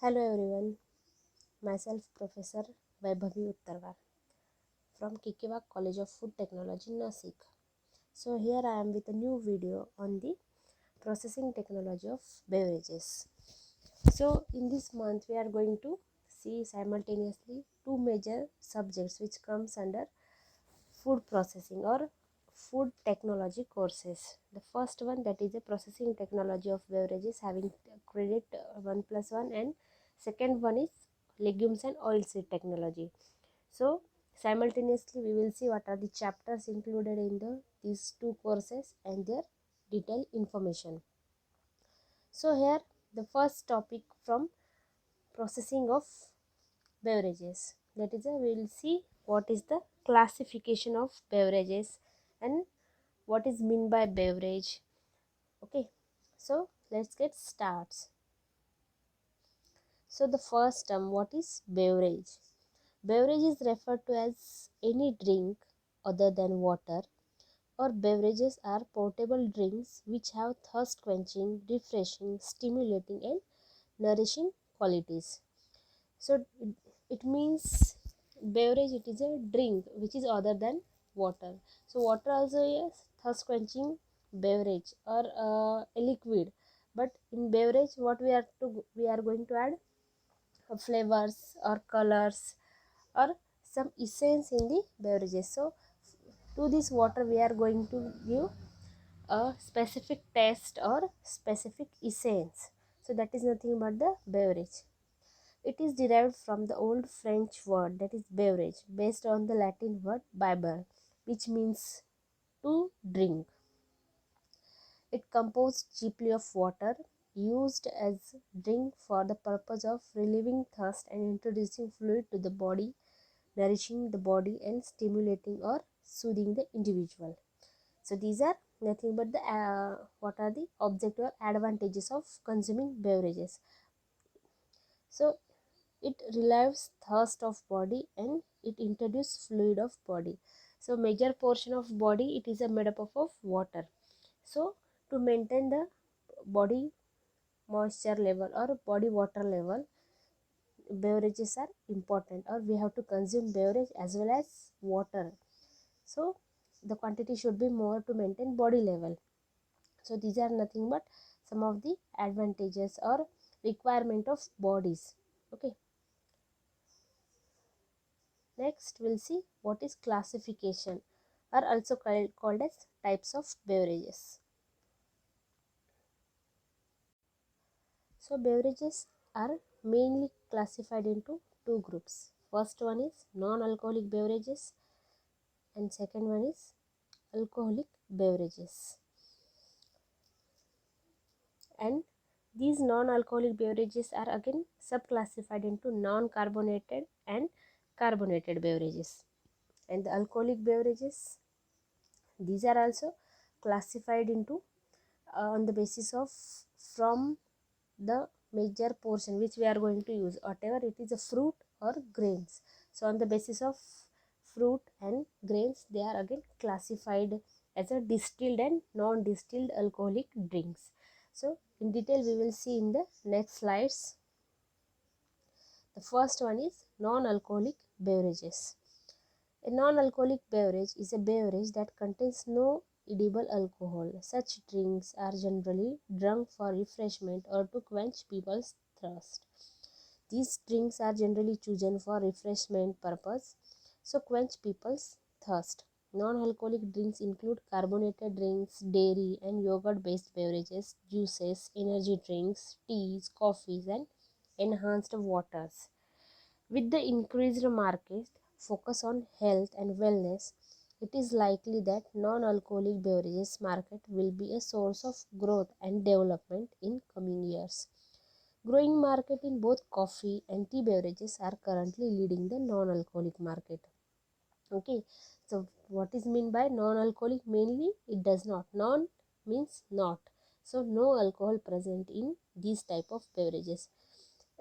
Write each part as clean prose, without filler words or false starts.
Hello everyone, myself Professor Vaibhavi Uttarwar from Kikivak College of Food Technology, Nasik. So here I am with a new video on the processing technology of beverages. So in this month we are going to see simultaneously two major subjects which comes under food processing or food technology courses. The first one, that is a processing technology of beverages, having credit 1+1, and second one is legumes and oilseed technology. So simultaneously we will see what are the chapters included in these two courses and their detailed information. So here the first topic from processing of beverages, that is we will see what is the classification of beverages and what is meant by beverage. Okay, so let's get started. So the first term, what is beverage? Beverage is referred to as any drink other than water, or beverages are portable drinks which have thirst quenching, refreshing, stimulating and nourishing qualities. So it means beverage, it is a drink which is other than water. So water also is thirst quenching beverage or a liquid, but in beverage what we are going to add flavors or colors or some essence in the beverages. So to this water we are going to give a specific taste or specific essence. So that is nothing but the beverage. It is derived from the old French word, that is beverage, based on the Latin word biber, which means to drink. It composed chiefly of water, used as drink for the purpose of relieving thirst and introducing fluid to the body, nourishing the body and stimulating or soothing the individual. So these are nothing but the what are the objective advantages of consuming beverages. So it relieves thirst of body and it introduces fluid of body. So major portion of body, it is a made up of water. So to maintain the body moisture level or body water level, beverages are important, or we have to consume beverage as well as water. So the quantity should be more to maintain body level. So these are nothing but some of the advantages or requirement of bodies. Okay, next we'll see what is classification, or also called as types of beverages. So beverages are mainly classified into two groups. First one is non-alcoholic beverages and second one is alcoholic beverages. And these non-alcoholic beverages are again subclassified into non-carbonated and carbonated beverages. And the alcoholic beverages, these are also classified into on the basis of from the major portion which we are going to use, whatever it is a fruit or grains. So on the basis of fruit and grains, they are again classified as a distilled and non-distilled alcoholic drinks. So in detail we will see in the next slides. The first one is non-alcoholic beverages. A non-alcoholic beverage is a beverage that contains no edible alcohol. Such drinks are generally drunk for refreshment or to quench people's thirst. These drinks are generally chosen for refreshment purpose, so quench people's thirst. Non-alcoholic drinks include carbonated drinks, dairy and yogurt-based beverages, juices, energy drinks, teas, coffees, and enhanced waters. With the increased market focus on health and wellness, it is likely that non-alcoholic beverages market will be a source of growth and development in coming years. Growing market in both coffee and tea beverages are currently leading the non-alcoholic market. Okay, so what is mean by non-alcoholic? Mainly it does not. Non means not. So no alcohol present in these type of beverages.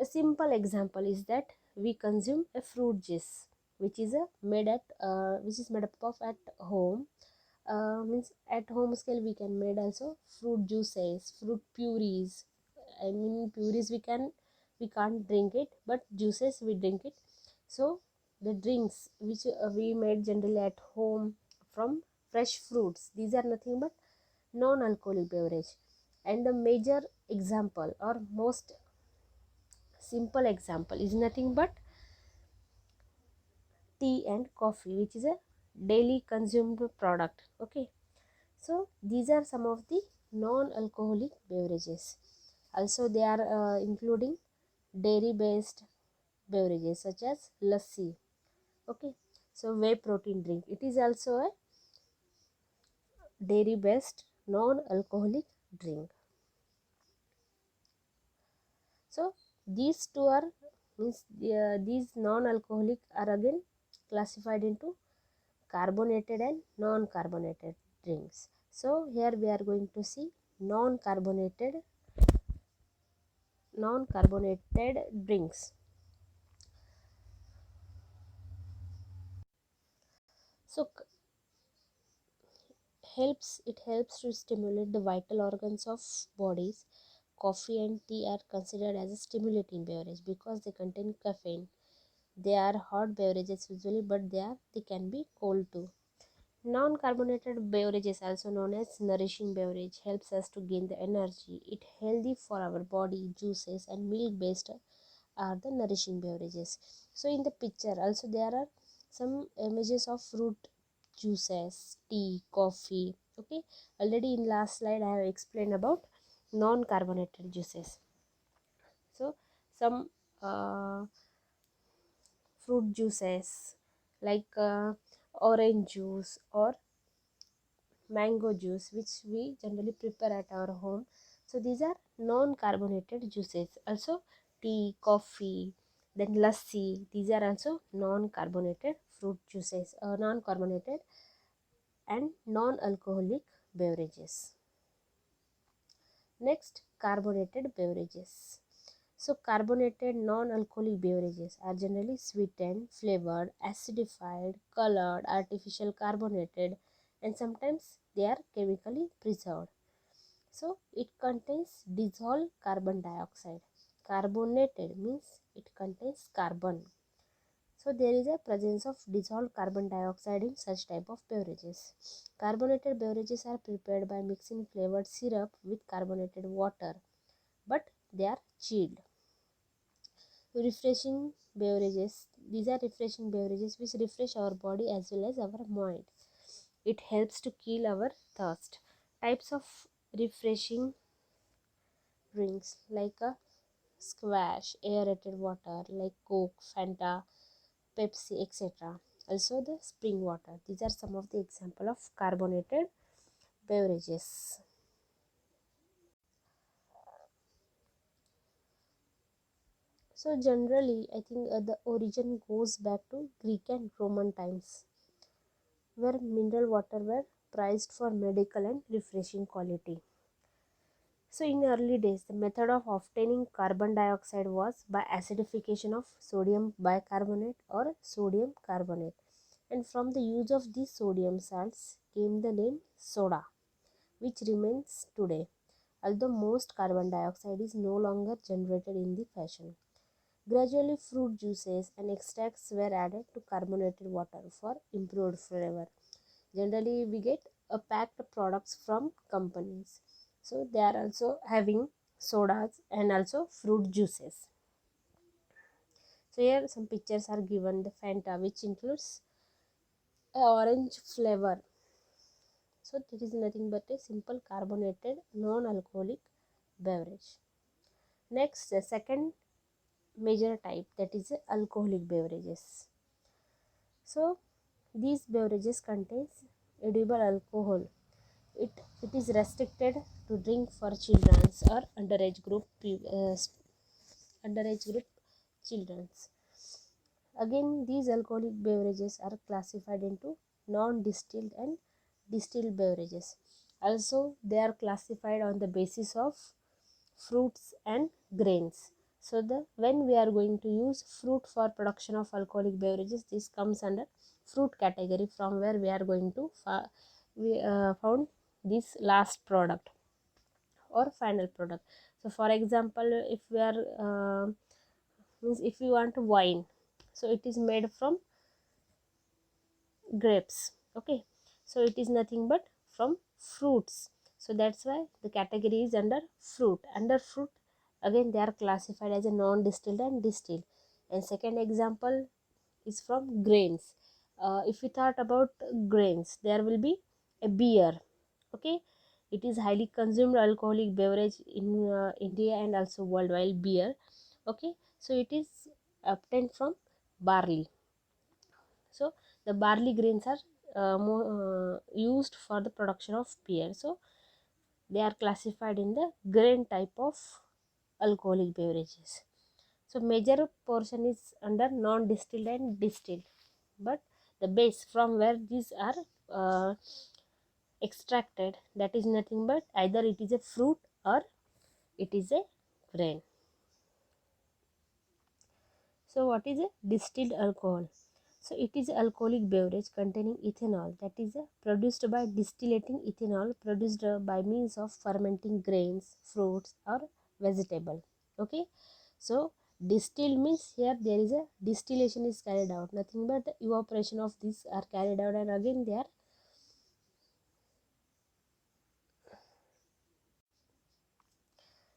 A simple example is that we consume a fruit juice, which is made up of at home. Means at home scale we can made also fruit juices, fruit purees. I mean purees we can we can't drink it, but juices we drink it. So the drinks which we made generally at home from fresh fruits, these are nothing but non-alcoholic beverage. And the major example or most simple example is nothing but tea and coffee, which is a daily consumed product. Okay, so these are some of the non-alcoholic beverages. Also they are including dairy based beverages such as lassi. Okay, so whey protein drink, it is also a dairy based non-alcoholic drink. So these two are means these non-alcoholic are again classified into carbonated and non-carbonated drinks. So here we are going to see non-carbonated drinks. So it helps to stimulate the vital organs of bodies. Coffee and tea are considered as a stimulating beverage because they contain caffeine. They are hot beverages usually, but they can be cold too. Non-carbonated beverages, also known as nourishing beverage, helps us to gain the energy. It healthy for our body. Juices and milk-based are the nourishing beverages. So in the picture, also there are some images of fruit juices, tea, coffee. Okay, already in last slide I have explained about non-carbonated juices. So some fruit juices like orange juice or mango juice, which we generally prepare at our home. So these are non-carbonated juices. Also tea, coffee, then lassi, these are also non-carbonated fruit juices, non-carbonated and non-alcoholic beverages. Next, carbonated beverages. So carbonated non-alcoholic beverages are generally sweetened, flavored, acidified, colored, artificial carbonated, and sometimes they are chemically preserved. So it contains dissolved carbon dioxide. Carbonated means it contains carbon. So there is a presence of dissolved carbon dioxide in such type of beverages. Carbonated beverages are prepared by mixing flavored syrup with carbonated water, but they are chilled. Refreshing beverages, these are refreshing beverages which refresh our body as well as our mind. It helps to kill our thirst. Types of refreshing drinks like a squash, aerated water like Coke, Fanta, Pepsi, etc. Also the spring water. These are some of the example of carbonated beverages. So generally, I think the origin goes back to Greek and Roman times, where mineral water were prized for medical and refreshing quality. So in early days, the method of obtaining carbon dioxide was by acidification of sodium bicarbonate or sodium carbonate. And from the use of these sodium salts came the name soda, which remains today, although most carbon dioxide is no longer generated in the fashion. Gradually, fruit juices and extracts were added to carbonated water for improved flavor. Generally, we get a packed products from companies. So they are also having sodas and also fruit juices. So here some pictures are given. The Fanta, which includes a orange flavor. So it is nothing but a simple carbonated non-alcoholic beverage. Next, the second major type, that is alcoholic beverages. So these beverages contains edible alcohol. It is restricted to drink for children or underage group children's. Again, these alcoholic beverages are classified into non-distilled and distilled beverages. Also, they are classified on the basis of fruits and grains. So the when we are going to use fruit for production of alcoholic beverages, this comes under fruit category, from where we are going to found this last product or final product. So for example, if we are means if you want wine, so it is made from grapes. Okay, so it is nothing but from fruits. So that's why the category is under fruit. Under fruit, again they are classified as a non-distilled and distilled. And second example is from grains. If we thought about grains, there will be a beer. Okay, it is highly consumed alcoholic beverage in India and also worldwide, beer. Okay, so it is obtained from barley. So the barley grains are used for the production of beer. So they are classified in the grain type of alcoholic beverages. So major portion is under non-distilled and distilled, but the base from where these are uh, extracted, that is nothing but either it is a fruit or it is a grain. So what is a distilled alcohol? So it is alcoholic beverage containing ethanol, that is produced by distillating ethanol produced by means of fermenting grains, fruits or vegetable. Okay, so distill means here there is a distillation is carried out, nothing but the evaporation of these are carried out, and again they are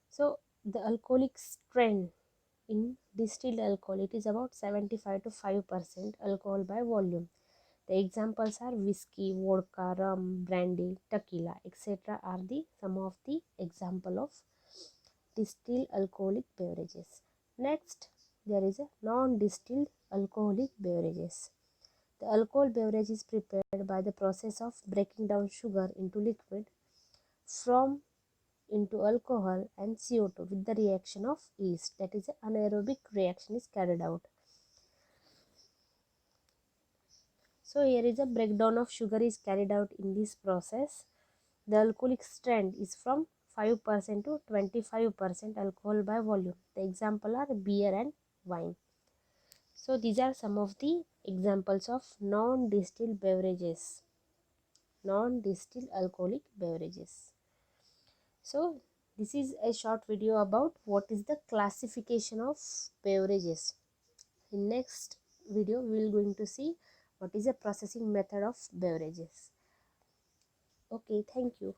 so the alcoholic strength in distilled alcohol, it is about 75 to 5% alcohol by volume. The examples are whiskey, vodka, rum, brandy, tequila, etc. are the some of the example of distilled alcoholic beverages. Next, there is a non-distilled alcoholic beverages. The alcohol beverage is prepared by the process of breaking down sugar into liquid from into alcohol and CO2 with the reaction of yeast, that is an anaerobic reaction is carried out. So here is a breakdown of sugar is carried out in this process. The alcoholic strength is from 5% to 25% alcohol by volume. The example are beer and wine. So these are some of the examples of non-distilled beverages, non-distilled alcoholic beverages. So this is a short video about what is the classification of beverages. In next video we will going to see what is the processing method of beverages. Okay, thank you.